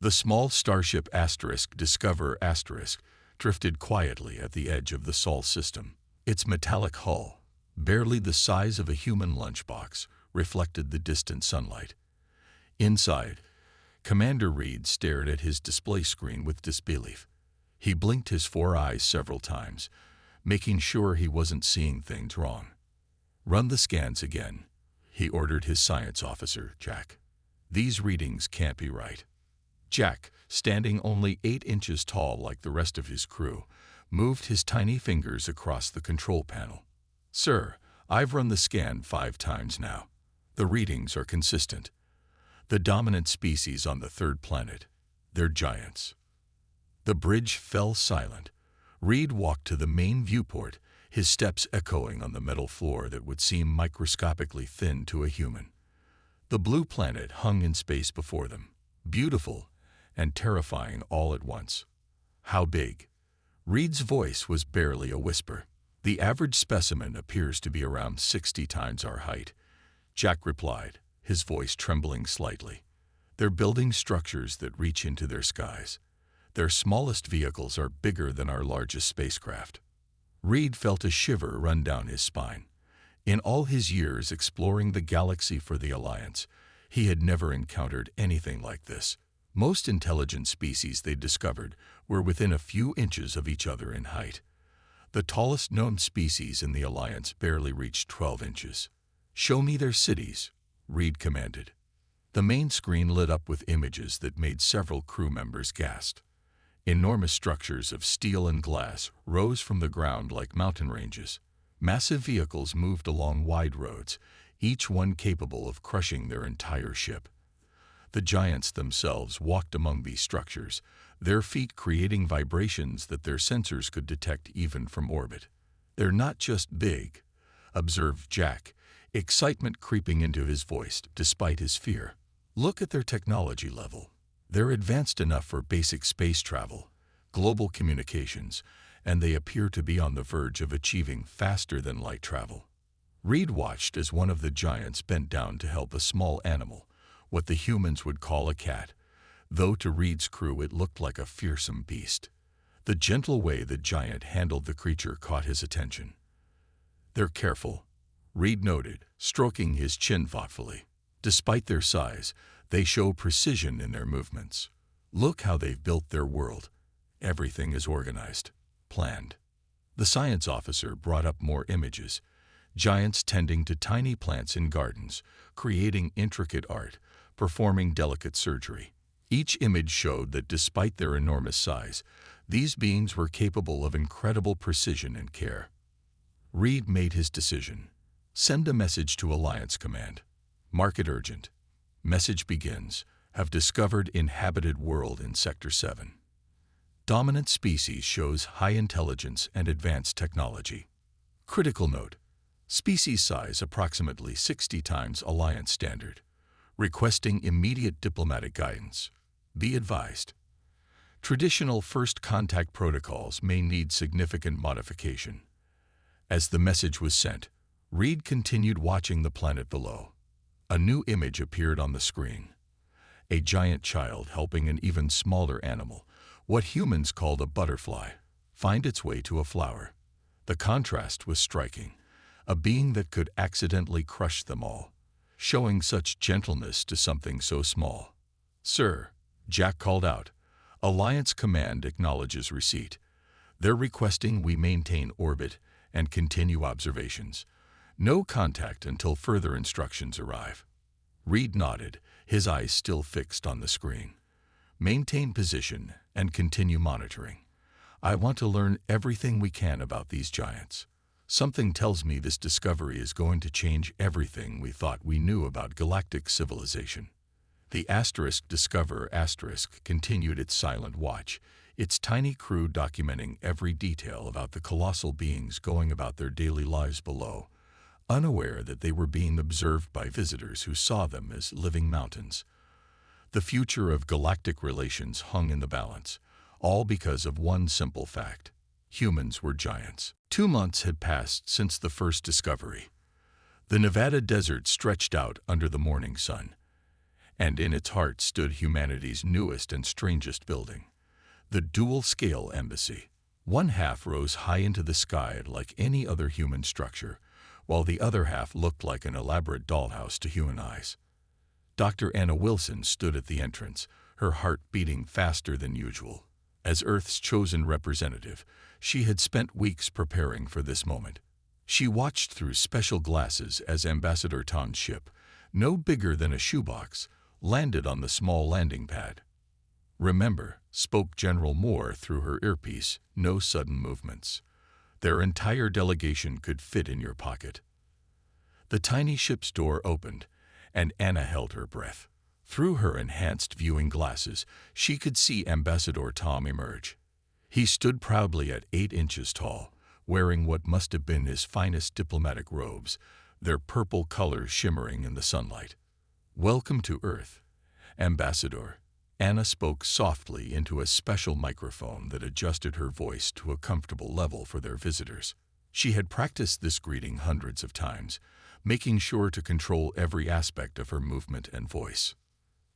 The small starship Discover drifted quietly at the edge of the Sol system. Its metallic hull, barely the size of a human lunchbox, reflected the distant sunlight. Inside, Commander Reed stared at his display screen with disbelief. He blinked his 4 eyes several times, making sure he wasn't seeing things wrong. "Run the scans again," he ordered his science officer, Jack. "These readings can't be right." Jack, standing only 8 inches tall like the rest of his crew, moved his tiny fingers across the control panel. "Sir, I've run the scan 5 times now. The readings are consistent. The dominant species on the 3rd planet, they're giants." The bridge fell silent. Reed walked to the main viewport, his steps echoing on the metal floor that would seem microscopically thin to a human. The blue planet hung in space before them, beautiful and terrifying all at once. "How big?" Reed's voice was barely a whisper. "The average specimen appears to be around 60 times our height," Jack replied, his voice trembling slightly. "They're building structures that reach into their skies. Their smallest vehicles are bigger than our largest spacecraft." Reed felt a shiver run down his spine. In all his years exploring the galaxy for the Alliance, he had never encountered anything like this. Most intelligent species they discovered were within a few inches of each other in height. The tallest known species in the Alliance barely reached 12 inches. "Show me their cities," Reed commanded. The main screen lit up with images that made several crew members gasp. Enormous structures of steel and glass rose from the ground like mountain ranges. Massive vehicles moved along wide roads, each one capable of crushing their entire ship. The giants themselves walked among these structures, their feet creating vibrations that their sensors could detect even from orbit. "They're not just big," observed Jack, excitement creeping into his voice despite his fear. "Look at their technology level. They're advanced enough for basic space travel, global communications, and they appear to be on the verge of achieving faster-than-light travel." Reed watched as one of the giants bent down to help a small animal, what the humans would call a cat, though to Reed's crew it looked like a fearsome beast. The gentle way the giant handled the creature caught his attention. "They're careful," Reed noted, stroking his chin thoughtfully. "Despite their size, they show precision in their movements. Look how they've built their world. Everything is organized, planned." The science officer brought up more images. Giants tending to tiny plants in gardens, creating intricate art, performing delicate surgery. Each image showed that despite their enormous size, these beings were capable of incredible precision and care. Reed made his decision. "Send a message to Alliance Command. Mark it urgent. Message begins. Have discovered inhabited world in Sector 7. Dominant species shows high intelligence and advanced technology. Critical note. Species size approximately 60 times Alliance standard. Requesting immediate diplomatic guidance. Be advised. Traditional first contact protocols may need significant modification." As the message was sent, Reed continued watching the planet below. A new image appeared on the screen. A giant child helping an even smaller animal, what humans called a butterfly, find its way to a flower. The contrast was striking. A being that could accidentally crush them all, showing such gentleness to something so small. "Sir," Jack called out, "Alliance Command acknowledges receipt. They're requesting we maintain orbit and continue observations. No contact until further instructions arrive." Reed nodded, his eyes still fixed on the screen. "Maintain position and continue monitoring. I want to learn everything we can about these giants. Something tells me this discovery is going to change everything we thought we knew about galactic civilization." The Discover continued its silent watch, its tiny crew documenting every detail about the colossal beings going about their daily lives below, unaware that they were being observed by visitors who saw them as living mountains. The future of galactic relations hung in the balance, all because of one simple fact: humans were giants. 2 months had passed since the first discovery. The Nevada desert stretched out under the morning sun. and in its heart stood humanity's newest and strangest building, the dual-scale embassy. One half rose high into the sky like any other human structure, while the other half looked like an elaborate dollhouse to human eyes. Dr. Anna Wilson stood at the entrance, her heart beating faster than usual. As Earth's chosen representative, she had spent weeks preparing for this moment. She watched through special glasses as Ambassador Tom's ship, no bigger than a shoebox, landed on the small landing pad. "Remember," spoke General Moore through her earpiece, "no sudden movements. Their entire delegation could fit in your pocket." The tiny ship's door opened, and Anna held her breath. Through her enhanced viewing glasses, she could see Ambassador Tom emerge. He stood proudly at 8 inches tall, wearing what must have been his finest diplomatic robes, their purple colors shimmering in the sunlight. "Welcome to Earth, Ambassador." Anna spoke softly into a special microphone that adjusted her voice to a comfortable level for their visitors. She had practiced this greeting hundreds of times, making sure to control every aspect of her movement and voice.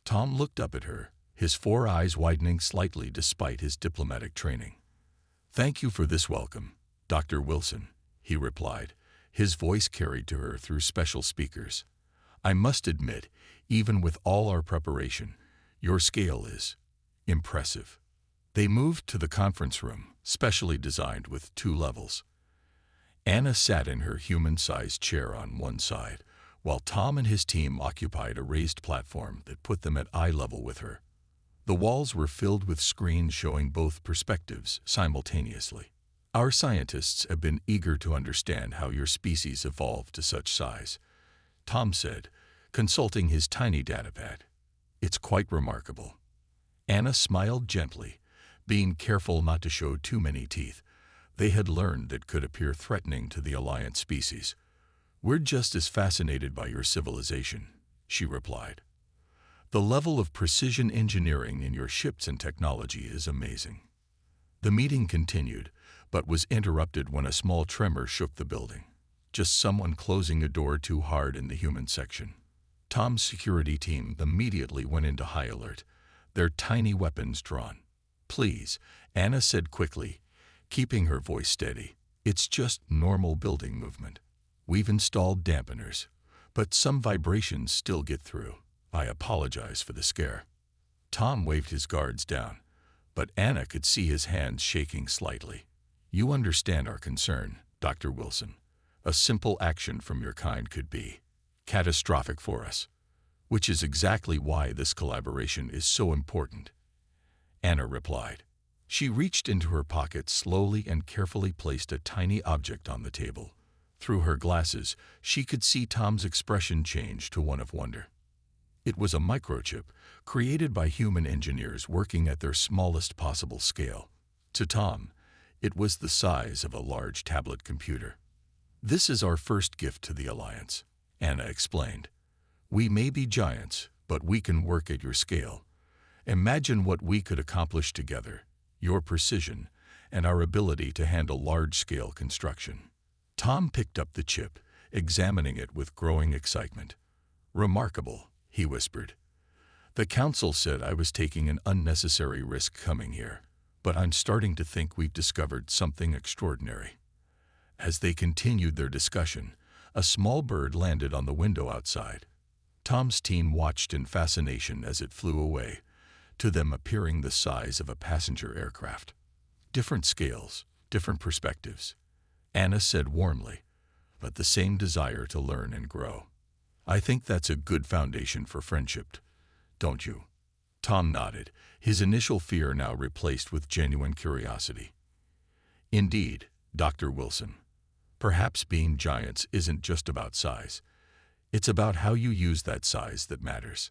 Tom looked up at her, his 4 eyes widening slightly despite his diplomatic training. "Thank you for this welcome, Dr. Wilson," he replied, his voice carried to her through special speakers. "I must admit, even with all our preparation, your scale is impressive." They moved to the conference room, specially designed with 2 levels. Anna sat in her human-sized chair on one side, while Tom and his team occupied a raised platform that put them at eye level with her. The walls were filled with screens showing both perspectives simultaneously. "Our scientists have been eager to understand how your species evolved to such size," Tom said, consulting his tiny datapad. "It's quite remarkable." Anna smiled gently, being careful not to show too many teeth. They had learned that could appear threatening to the Alliance species. "We're just as fascinated by your civilization," she replied. "The level of precision engineering in your ships and technology is amazing." The meeting continued, but was interrupted when a small tremor shook the building. Just someone closing a door too hard in the human section. Tom's security team immediately went into high alert, their tiny weapons drawn. "Please," Anna said quickly, keeping her voice steady. "It's just normal building movement. We've installed dampeners, but some vibrations still get through. I apologize for the scare." Tom waved his guards down, but Anna could see his hands shaking slightly. "You understand our concern, Dr. Wilson. A simple action from your kind could be catastrophic for us, which is exactly why this collaboration is so important," Anna replied. She reached into her pocket slowly and carefully placed a tiny object on the table. Through her glasses, she could see Tom's expression change to one of wonder. It was a microchip, created by human engineers working at their smallest possible scale. To Tom, it was the size of a large tablet computer. "This is our first gift to the Alliance," Anna explained. "We may be giants, but we can work at your scale. Imagine what we could accomplish together, your precision, and our ability to handle large-scale construction." Tom picked up the chip, examining it with growing excitement. "Remarkable," he whispered. "The Council said I was taking an unnecessary risk coming here, but I'm starting to think we've discovered something extraordinary." As they continued their discussion, a small bird landed on the window outside. Tom's team watched in fascination as it flew away, to them appearing the size of a passenger aircraft. "Different scales, different perspectives," Anna said warmly, "but the same desire to learn and grow. I think that's a good foundation for friendship, don't you?" Tom nodded, his initial fear now replaced with genuine curiosity. "Indeed, Dr. Wilson. Perhaps being giants isn't just about size. It's about how you use that size that matters."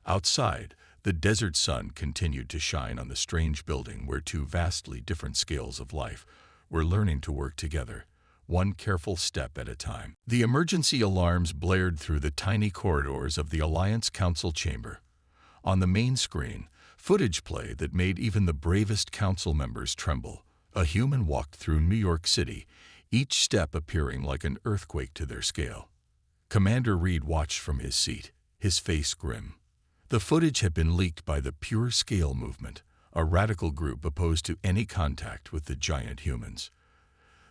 Outside, the desert sun continued to shine on the strange building where 2 vastly different scales of life were learning to work together, one careful step at a time. The emergency alarms blared through the tiny corridors of the Alliance Council chamber. On the main screen, footage played that made even the bravest council members tremble. A human walked through New York City, each step appearing like an earthquake to their scale. Commander Reed watched from his seat, his face grim. The footage had been leaked by the Pure Scale Movement, a radical group opposed to any contact with the giant humans.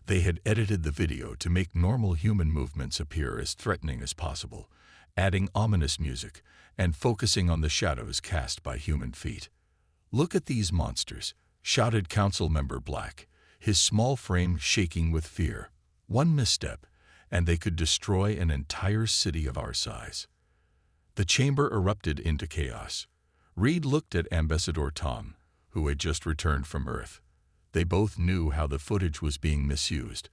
They had edited the video to make normal human movements appear as threatening as possible, adding ominous music and focusing on the shadows cast by human feet. "Look at these monsters," shouted Council Member Black, his small frame shaking with fear. "One misstep, and they could destroy an entire city of our size." The chamber erupted into chaos. Reed looked at Ambassador Tom, who had just returned from Earth. They both knew how the footage was being misused,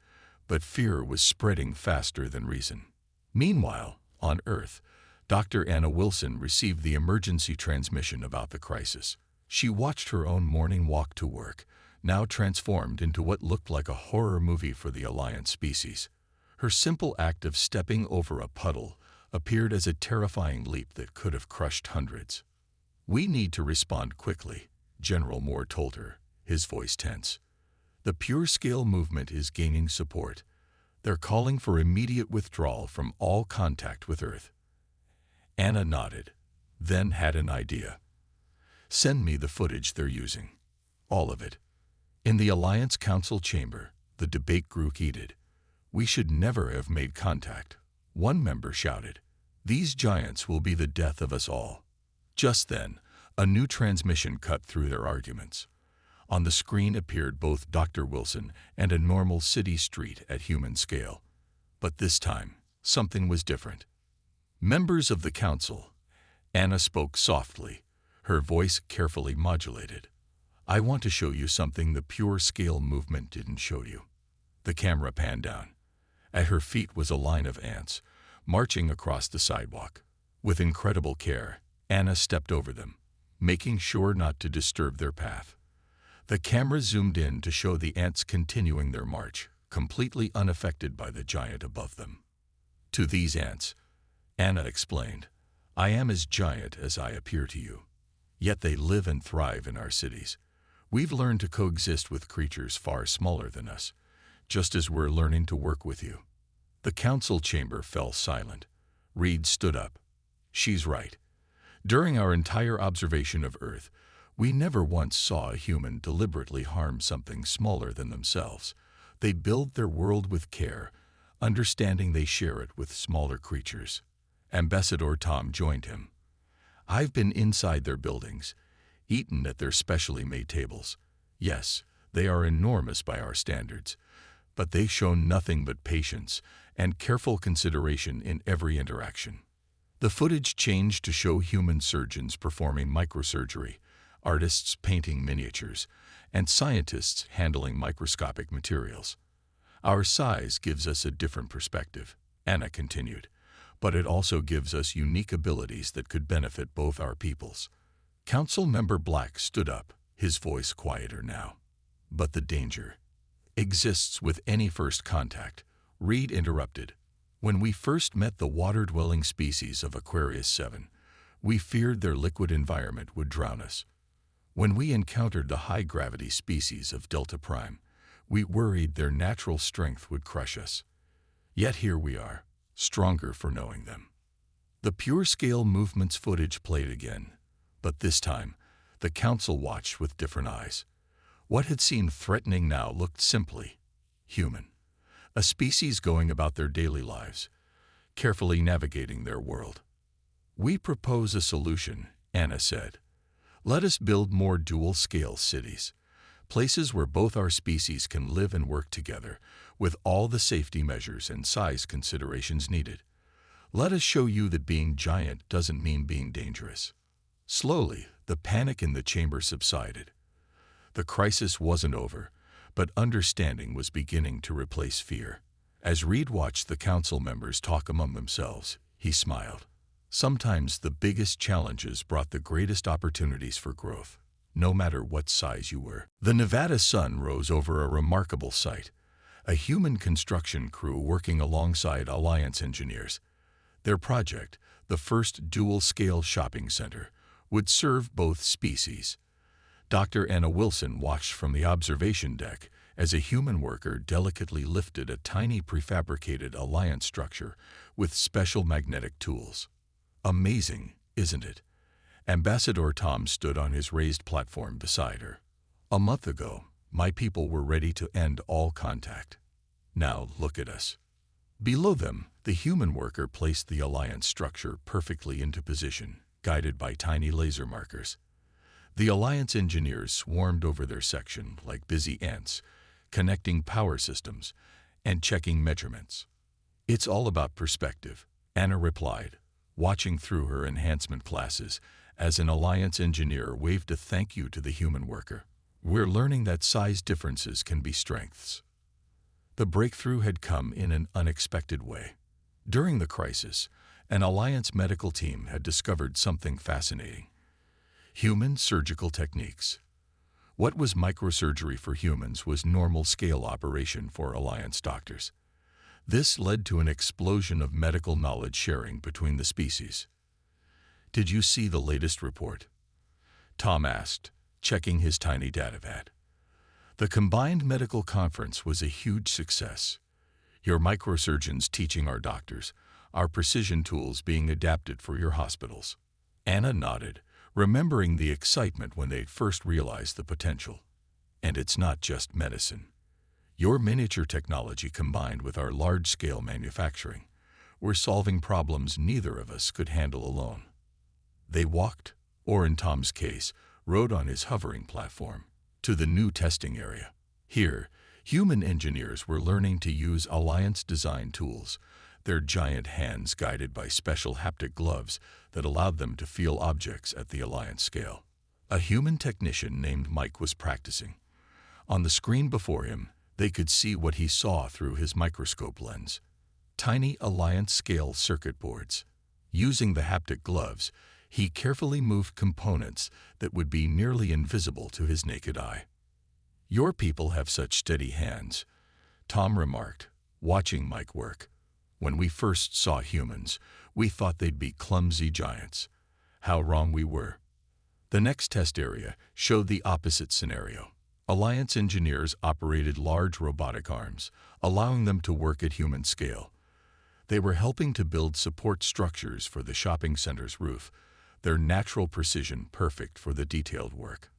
but fear was spreading faster than reason. Meanwhile, on Earth, Dr. Anna Wilson received the emergency transmission about the crisis. She watched her own morning walk to work, now transformed into what looked like a horror movie for the Alliance species. Her simple act of stepping over a puddle appeared as a terrifying leap that could have crushed hundreds. "We need to respond quickly," General Moore told her, his voice tense. "The Pure Scale Movement is gaining support. They're calling for immediate withdrawal from all contact with Earth." Anna nodded, then had an idea. "Send me the footage they're using. All of it." In the Alliance Council chamber, the debate grew heated. "We should never have made contact," one member shouted. "These giants will be the death of us all." Just then, a new transmission cut through their arguments. On the screen appeared both Dr. Wilson and a normal city street at human scale. But this time, something was different. "Members of the council," Anna spoke softly, her voice carefully modulated. "I want to show you something the Pure Scale Movement didn't show you." The camera panned down. At her feet was a line of ants, marching across the sidewalk. With incredible care, Anna stepped over them, making sure not to disturb their path. The camera zoomed in to show the ants continuing their march, completely unaffected by the giant above them. "To these ants," Anna explained, "I am as giant as I appear to you. Yet they live and thrive in our cities. We've learned to coexist with creatures far smaller than us, just as we're learning to work with you." The council chamber fell silent. Reed stood up. "She's right. During our entire observation of Earth, we never once saw a human deliberately harm something smaller than themselves. They build their world with care, understanding they share it with smaller creatures." Ambassador Tom joined him. "I've been inside their buildings, eaten at their specially made tables. Yes, they are enormous by our standards, but they've shown nothing but patience and careful consideration in every interaction." The footage changed to show human surgeons performing microsurgery, artists painting miniatures, and scientists handling microscopic materials. "Our size gives us a different perspective," Anna continued, "but it also gives us unique abilities that could benefit both our peoples." Council Member Black stood up, his voice quieter now. "But the danger exists with any first contact," Reed interrupted. "When we first met the water-dwelling species of Aquarius 7, we feared their liquid environment would drown us. When we encountered the high-gravity species of Delta Prime, we worried their natural strength would crush us. Yet here we are, stronger for knowing them." The Pure Scale Movement's footage played again, but this time, the council watched with different eyes. What had seemed threatening now looked simply human. A species going about their daily lives, carefully navigating their world. "We propose a solution," Anna said. "Let us build more dual-scale cities, places where both our species can live and work together, with all the safety measures and size considerations needed. Let us show you that being giant doesn't mean being dangerous." Slowly, the panic in the chamber subsided. The crisis wasn't over, but understanding was beginning to replace fear. As Reed watched the council members talk among themselves, he smiled. Sometimes the biggest challenges brought the greatest opportunities for growth, no matter what size you were. The Nevada sun rose over a remarkable sight, a human construction crew working alongside Alliance engineers. Their project, the first dual-scale shopping center, would serve both species. Dr. Anna Wilson watched from the observation deck as a human worker delicately lifted a tiny prefabricated Alliance structure with special magnetic tools. "Amazing, isn't it?" Ambassador Tom stood on his raised platform beside her. "A month ago, my people were ready to end all contact. Now look at us." Below them, the human worker placed the Alliance structure perfectly into position, guided by tiny laser markers. The Alliance engineers swarmed over their section like busy ants, connecting power systems and checking measurements. "It's all about perspective," Anna replied, watching through her enhancement classes as an Alliance engineer waved a thank you to the human worker. "We're learning that size differences can be strengths." The breakthrough had come in an unexpected way. During the crisis, an Alliance medical team had discovered something fascinating: human surgical techniques. What was microsurgery for humans was normal-scale operation for Alliance doctors. This led to an explosion of medical knowledge sharing between the species. "Did you see the latest report?" Tom asked, checking his tiny datapad. "The combined medical conference was a huge success. Your microsurgeons teaching our doctors, our precision tools being adapted for your hospitals." Anna nodded, remembering the excitement when they first realized the potential. "And it's not just medicine. Your miniature technology combined with our large-scale manufacturing, we're solving problems neither of us could handle alone." They walked, or in Tom's case, rode on his hovering platform, to the new testing area. Here, human engineers were learning to use Alliance-designed tools, their giant hands guided by special haptic gloves that allowed them to feel objects at the Alliance scale. A human technician named Mike was practicing. On the screen before him, they could see what he saw through his microscope lens: tiny Alliance-scale circuit boards. Using the haptic gloves, he carefully moved components that would be nearly invisible to his naked eye. "Your people have such steady hands," Tom remarked, watching Mike work. "When we first saw humans, we thought they'd be clumsy giants. How wrong we were." The next test area showed the opposite scenario. Alliance engineers operated large robotic arms, allowing them to work at human scale. They were helping to build support structures for the shopping center's roof, their natural precision perfect for the detailed work.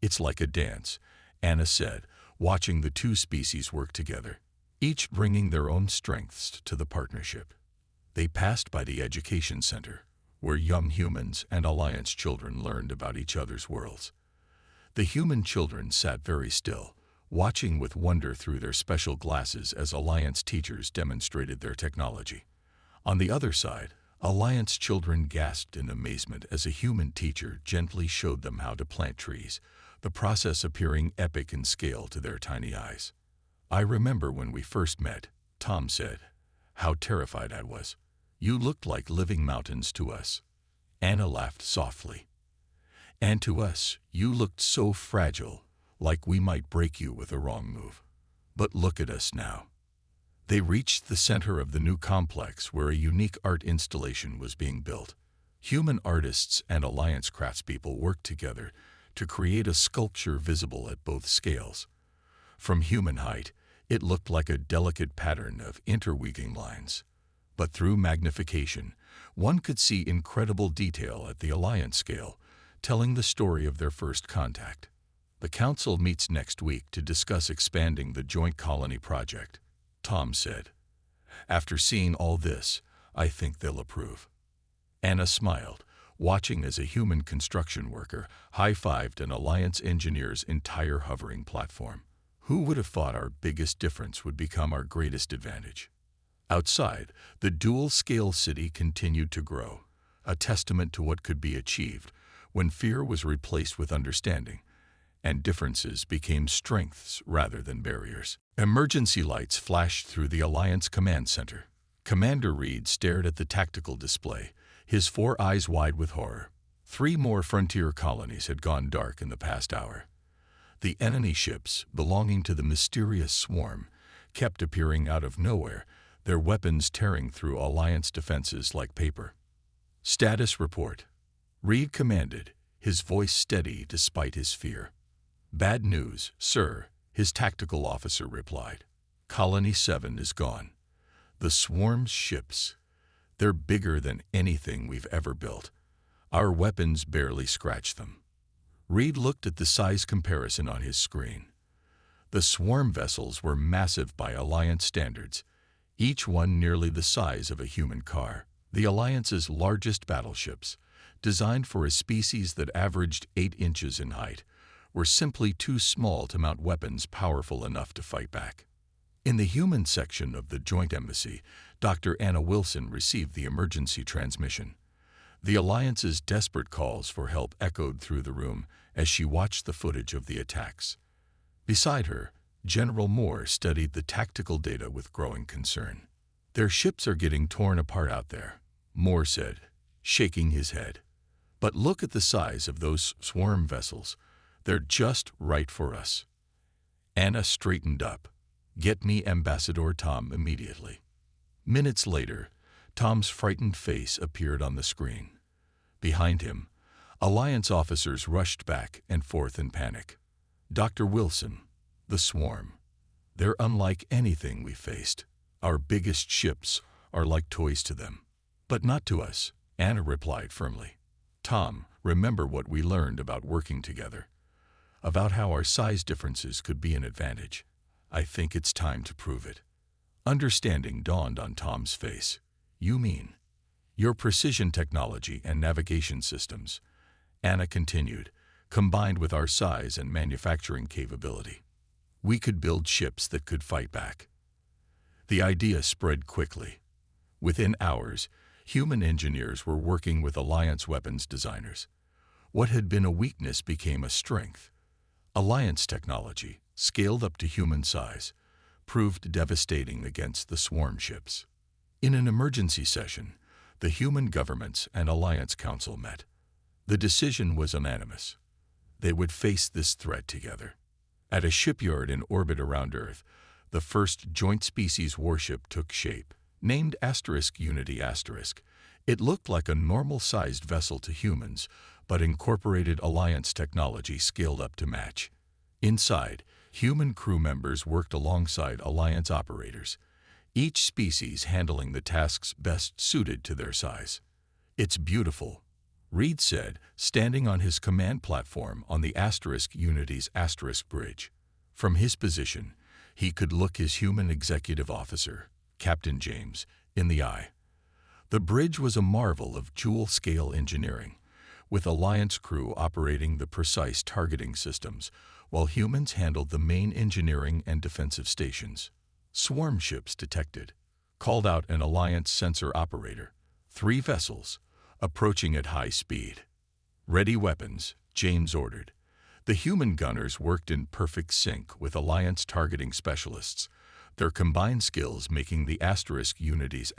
"It's like a dance," Anna said, watching the two species work together, each bringing their own strengths to the partnership. They passed by the education center, where young humans and Alliance children learned about each other's worlds. The human children sat very still, watching with wonder through their special glasses as Alliance teachers demonstrated their technology. On the other side, Alliance children gasped in amazement as a human teacher gently showed them how to plant trees, the process appearing epic in scale to their tiny eyes. "I remember when we first met," Tom said, "how terrified I was. You looked like living mountains to us." Anna laughed softly. "And to us, you looked so fragile, like we might break you with a wrong move. But look at us now." They reached the center of the new complex where a unique art installation was being built. Human artists and Alliance craftspeople worked together to create a sculpture visible at both scales. From human height, it looked like a delicate pattern of interweaving lines. But through magnification, one could see incredible detail at the Alliance scale, telling the story of their first contact. "The Council meets next week to discuss expanding the Joint Colony Project," Tom said. "After seeing all this, I think they'll approve." Anna smiled, watching as a human construction worker high-fived an Alliance engineer's entire hovering platform. Who would have thought our biggest difference would become our greatest advantage? Outside, the dual-scale city continued to grow, a testament to what could be achieved when fear was replaced with understanding, and differences became strengths rather than barriers. Emergency lights flashed through the Alliance Command Center. Commander Reed stared at the tactical display, his 4 eyes wide with horror. 3 more frontier colonies had gone dark in the past hour. The enemy ships, belonging to the mysterious swarm, kept appearing out of nowhere, their weapons tearing through Alliance defenses like paper. "Status report," Reed commanded, his voice steady despite his fear. "Bad news, sir," his tactical officer replied. "Colony 7 is gone. The swarm's ships, they're bigger than anything we've ever built. Our weapons barely scratched them. Reed looked at the size comparison on his screen. The swarm vessels were massive by Alliance standards, each one nearly the size of a human car. The Alliance's largest battleships, designed for a species that averaged 8 inches in height, were simply too small to mount weapons powerful enough to fight back. In the human section of the Joint Embassy, Dr. Anna Wilson received the emergency transmission. The Alliance's desperate calls for help echoed through the room as she watched the footage of the attacks. Beside her, General Moore studied the tactical data with growing concern. "Their ships are getting torn apart out there," Moore said, shaking his head. "But look at the size of those swarm vessels. They're just right for us." Anna straightened up. "Get me Ambassador Tom immediately." Minutes later, Tom's frightened face appeared on the screen. Behind him, Alliance officers rushed back and forth in panic. "Dr. Wilson, the swarm. They're unlike anything we faced. Our biggest ships are like toys to them." "But not to us," Anna replied firmly. "Tom, remember what we learned about working together, about how our size differences could be an advantage. I think it's time to prove it." Understanding dawned on Tom's face. "You mean your precision technology and navigation systems," Anna continued, "combined with our size and manufacturing capability. We could build ships that could fight back." The idea spread quickly. Within hours, human engineers were working with Alliance weapons designers. What had been a weakness became a strength. Alliance technology, scaled up to human size, proved devastating against the swarm ships. In an emergency session, the human governments and Alliance Council met. The decision was unanimous. They would face this threat together. At a shipyard in orbit around Earth, the first joint species warship took shape. Named Unity *, it looked like a normal-sized vessel to humans, but incorporated Alliance technology scaled up to match. Inside, human crew members worked alongside Alliance operators, each species handling the tasks best suited to their size. "It's beautiful," Reed said, standing on his command platform on the Unity's bridge. From his position, he could look his human executive officer, Captain James, in the eye. The bridge was a marvel of jewel-scale engineering, with Alliance crew operating the precise targeting systems, while humans handled the main engineering and defensive stations. Swarm ships detected. Called out an Alliance sensor operator. 3 vessels, approaching at high speed. "Ready weapons," James ordered. The human gunners worked in perfect sync with Alliance targeting specialists, their combined skills making the Unity's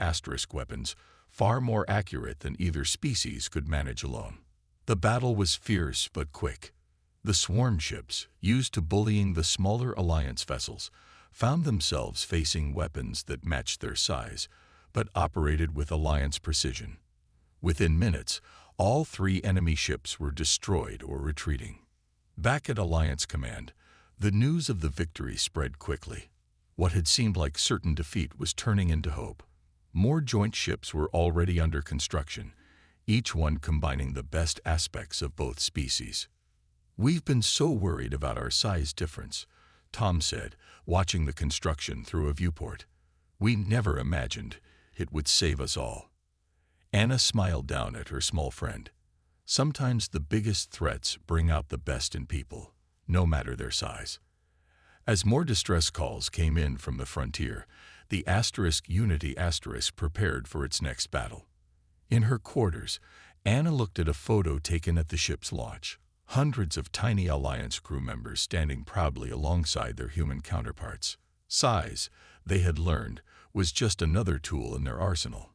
weapons far more accurate than either species could manage alone. The battle was fierce but quick. The swarm ships, used to bullying the smaller Alliance vessels, found themselves facing weapons that matched their size, but operated with Alliance precision. Within minutes, all 3 enemy ships were destroyed or retreating. Back at Alliance Command, the news of the victory spread quickly. What had seemed like certain defeat was turning into hope. More joint ships were already under construction, each one combining the best aspects of both species. "We've been so worried about our size difference," Tom said, watching the construction through a viewport. "We never imagined it would save us all." Anna smiled down at her small friend. "Sometimes the biggest threats bring out the best in people, no matter their size." As more distress calls came in from the frontier, the Unity prepared for its next battle. In her quarters, Anna looked at a photo taken at the ship's launch. Hundreds of tiny Alliance crew members standing proudly alongside their human counterparts. Size, they had learned, was just another tool in their arsenal.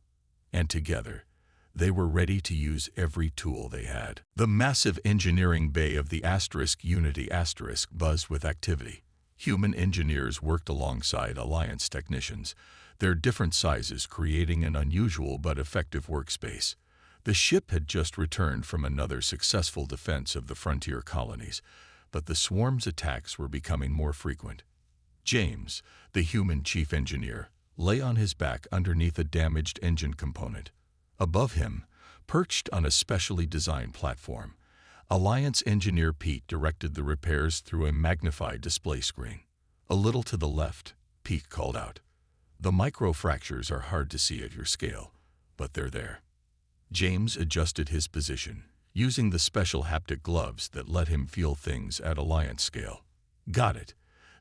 And together, they were ready to use every tool they had. The massive engineering bay of the Unity buzzed with activity. Human engineers worked alongside Alliance technicians, their different sizes creating an unusual but effective workspace. The ship had just returned from another successful defense of the frontier colonies, but the swarm's attacks were becoming more frequent. James, the human chief engineer, lay on his back underneath a damaged engine component. Above him, Perched on a specially designed platform, Alliance engineer Pete directed the repairs through a magnified display screen. "A little to the left," Pete called out. "The microfractures are hard to see at your scale, but they're there." James adjusted his position, using the special haptic gloves that let him feel things at Alliance scale. "Got it.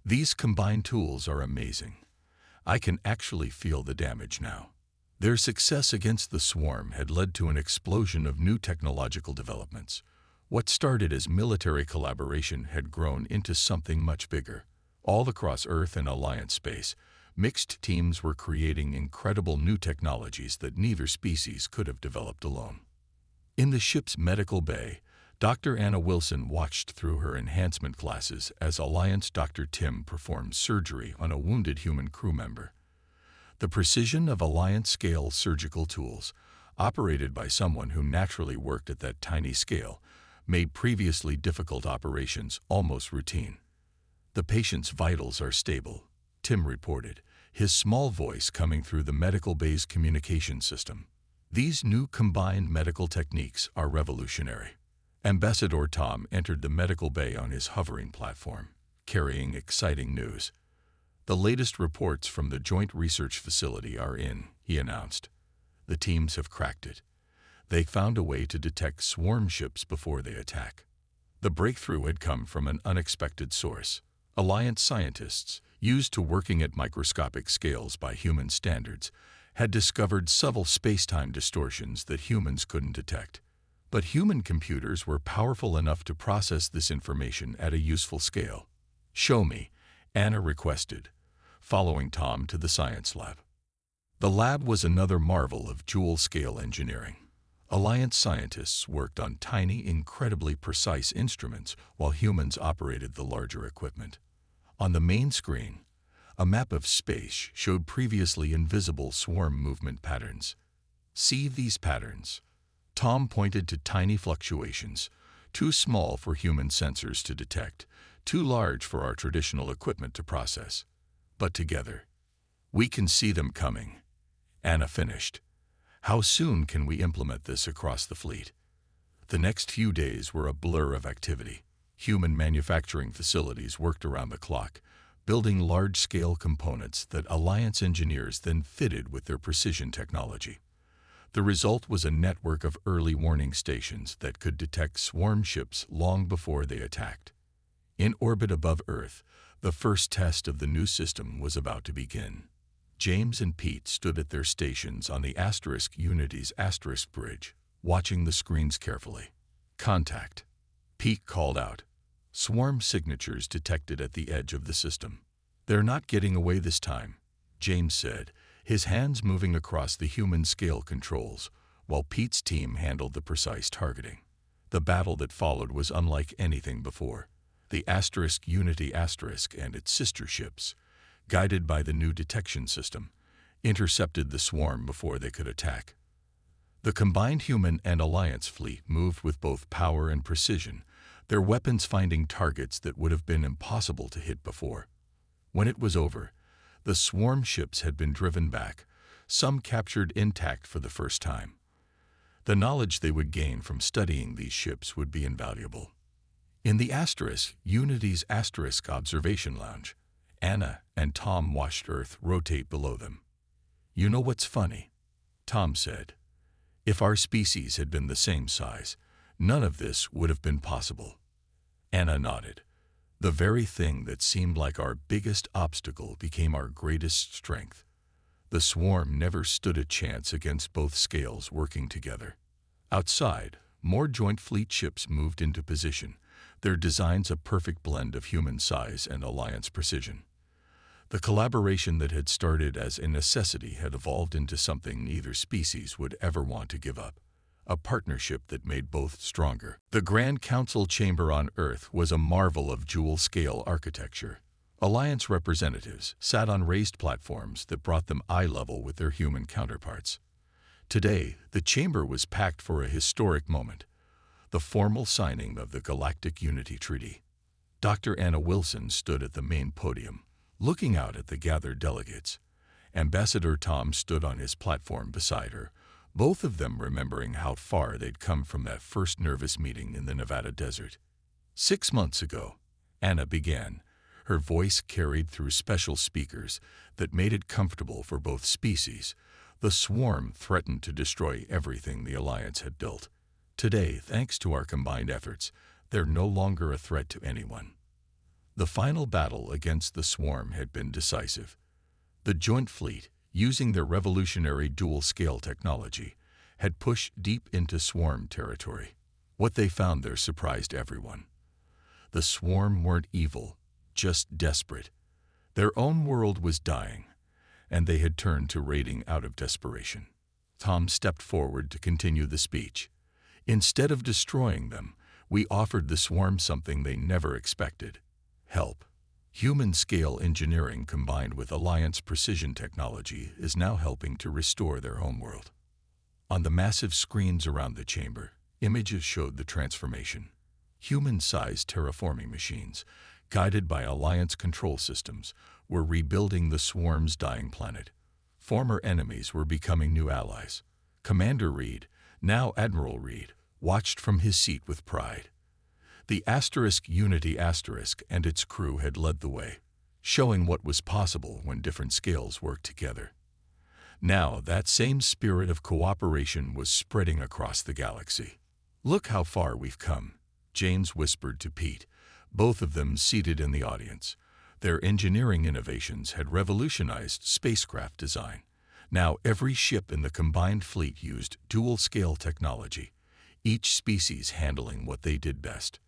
These combined tools are amazing. I can actually feel the damage now." Their success against the swarm had led to an explosion of new technological developments. What started as military collaboration had grown into something much bigger. All across Earth and Alliance space, mixed teams were creating incredible new technologies that neither species could have developed alone. In the ship's medical bay, Dr. Anna Wilson watched through her enhancement classes as Alliance Dr. Tim performed surgery on a wounded human crew member. The precision of Alliance-scale surgical tools, operated by someone who naturally worked at that tiny scale, made previously difficult operations almost routine. "The patient's vitals are stable," Tim reported, his small voice coming through the medical bay's communication system. "These new combined medical techniques are revolutionary." Ambassador Tom entered the medical bay on his hovering platform, carrying exciting news. "The latest reports from the Joint Research Facility are in," he announced. "The teams have cracked it. They found a way to detect swarm ships before they attack." The breakthrough had come from an unexpected source. Alliance scientists, used to working at microscopic scales by human standards, had discovered subtle space-time distortions that humans couldn't detect. But human computers were powerful enough to process this information at a useful scale. "Show me," Anna requested, following Tom to the science lab. The lab was another marvel of dual-scale engineering. Alliance scientists worked on tiny, incredibly precise instruments while humans operated the larger equipment. On the main screen, a map of space showed previously invisible swarm movement patterns. "See these patterns?" Tom pointed to tiny fluctuations, too small for human sensors to detect, too large for our traditional equipment to process. "But together, we can see them coming," Anna finished. "How soon can we implement this across the fleet?" The next few days were a blur of activity. Human manufacturing facilities worked around the clock, building large-scale components that Alliance engineers then fitted with their precision technology. The result was a network of early warning stations that could detect swarm ships long before they attacked. In orbit above Earth, the first test of the new system was about to begin. James and Pete stood at their stations on the Unity's bridge, watching the screens carefully. "Contact," Pete called out. "Swarm signatures detected at the edge of the system." "They're not getting away this time," James said, his hands moving across the human scale controls, while Pete's team handled the precise targeting. The battle that followed was unlike anything before. The Unity and its sister ships, guided by the new detection system, intercepted the swarm before they could attack. The combined human and Alliance fleet moved with both power and precision, their weapons finding targets that would have been impossible to hit before. When it was over, the swarm ships had been driven back, some captured intact for the first time. The knowledge they would gain from studying these ships would be invaluable. In the Unity's observation lounge, Anna and Tom watched Earth rotate below them. "You know what's funny?" Tom said. "If our species had been the same size, none of this would have been possible." Anna nodded. "The very thing that seemed like our biggest obstacle became our greatest strength." The swarm never stood a chance against both scales working together. Outside, more Joint Fleet ships moved into position, their designs a perfect blend of human size and Alliance precision. The collaboration that had started as a necessity had evolved into something neither species would ever want to give up, a partnership that made both stronger. The Grand Council chamber on Earth was a marvel of dual-scale architecture. Alliance representatives sat on raised platforms that brought them eye level with their human counterparts. Today, the chamber was packed for a historic moment, the formal signing of the Galactic Unity Treaty. Dr. Anna Wilson stood at the main podium, looking out at the gathered delegates. Ambassador Tom stood on his platform beside her, both of them remembering how far they'd come from that first nervous meeting in the Nevada desert. 6 months ago, Anna began, her voice carried through special speakers that made it comfortable for both species. The swarm threatened to destroy everything the Alliance had built. Today, thanks to our combined efforts, they're no longer a threat to anyone. The final battle against the swarm had been decisive. The Joint Fleet, using their revolutionary dual-scale technology, had pushed deep into swarm territory. What they found there surprised everyone. The swarm weren't evil, just desperate. Their own world was dying, and they had turned to raiding out of desperation. Tom stepped forward to continue the speech. Instead of destroying them, we offered the swarm something they never expected: help. Human-scale engineering combined with Alliance precision technology is now helping to restore their homeworld. On the massive screens around the chamber, images showed the transformation. Human-sized terraforming machines, guided by Alliance control systems, were rebuilding the swarm's dying planet. Former enemies were becoming new allies. Commander Reed, now Admiral Reed, watched from his seat with pride. The Unity and its crew had led the way, showing what was possible when different scales worked together. Now, that same spirit of cooperation was spreading across the galaxy. "Look how far we've come," James whispered to Pete, both of them seated in the audience. Their engineering innovations had revolutionized spacecraft design. Now every ship in the combined fleet used dual-scale technology, each species handling what they did best.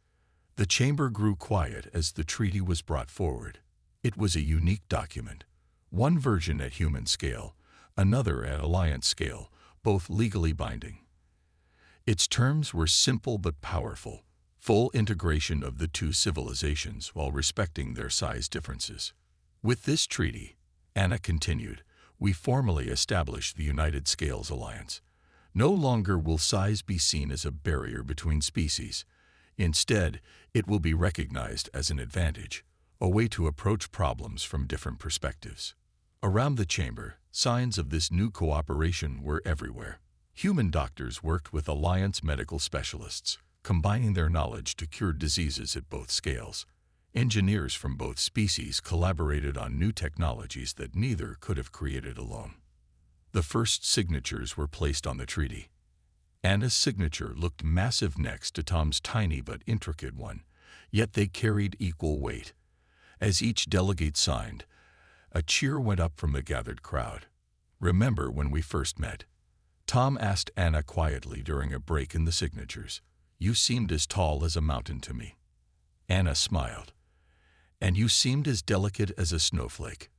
The chamber grew quiet as the treaty was brought forward. It was a unique document, one version at human scale, another at Alliance scale, both legally binding. Its terms were simple but powerful: full integration of the two civilizations while respecting their size differences. With this treaty, Anna continued, we formally establish the United Scales Alliance. No longer will size be seen as a barrier between species. Instead, it will be recognized as an advantage, a way to approach problems from different perspectives. Around the chamber, signs of this new cooperation were everywhere. Human doctors worked with Alliance medical specialists, combining their knowledge to cure diseases at both scales. Engineers from both species collaborated on new technologies that neither could have created alone. The first signatures were placed on the treaty. Anna's signature looked massive next to Tom's tiny but intricate one, yet they carried equal weight. As each delegate signed, a cheer went up from the gathered crowd. "Remember when we first met?" Tom asked Anna quietly during a break in the signatures. "You seemed as tall as a mountain to me." Anna smiled. "And you seemed as delicate as a snowflake.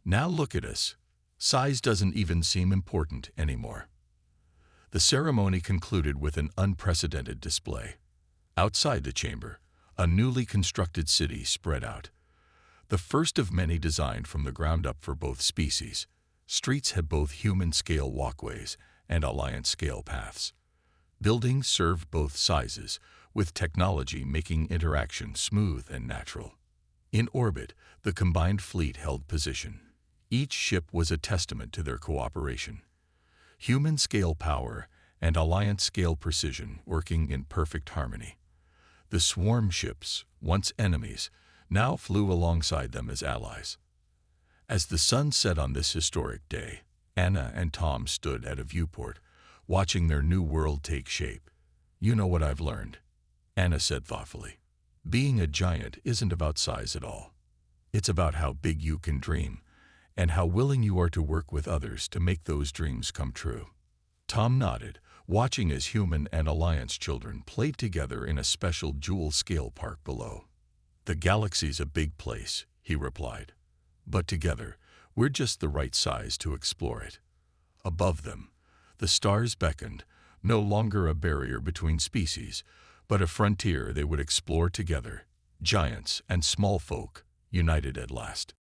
Now look at us. Size doesn't even seem important anymore." The ceremony concluded with an unprecedented display. Outside the chamber, a newly constructed city spread out. The first of many designed from the ground up for both species. Streets had both human-scale walkways and Alliance-scale paths. Buildings served both sizes, with technology making interaction smooth and natural. In orbit, the combined fleet held position. Each ship was a testament to their cooperation. Human-scale power and Alliance-scale precision working in perfect harmony. The swarm ships, once enemies, now flew alongside them as allies. As the sun set on this historic day, Anna and Tom stood at a viewport, watching their new world take shape. "You know what I've learned," Anna said thoughtfully. "Being a giant isn't about size at all. It's about how big you can dream, and how willing you are to work with others to make those dreams come true." Tom nodded, watching as human and Alliance children played together in a special dual-scale park below. "The galaxy's a big place," he replied. "But together, we're just the right size to explore it." Above them, the stars beckoned, no longer a barrier between species, but a frontier they would explore together, giants and small folk, united at last.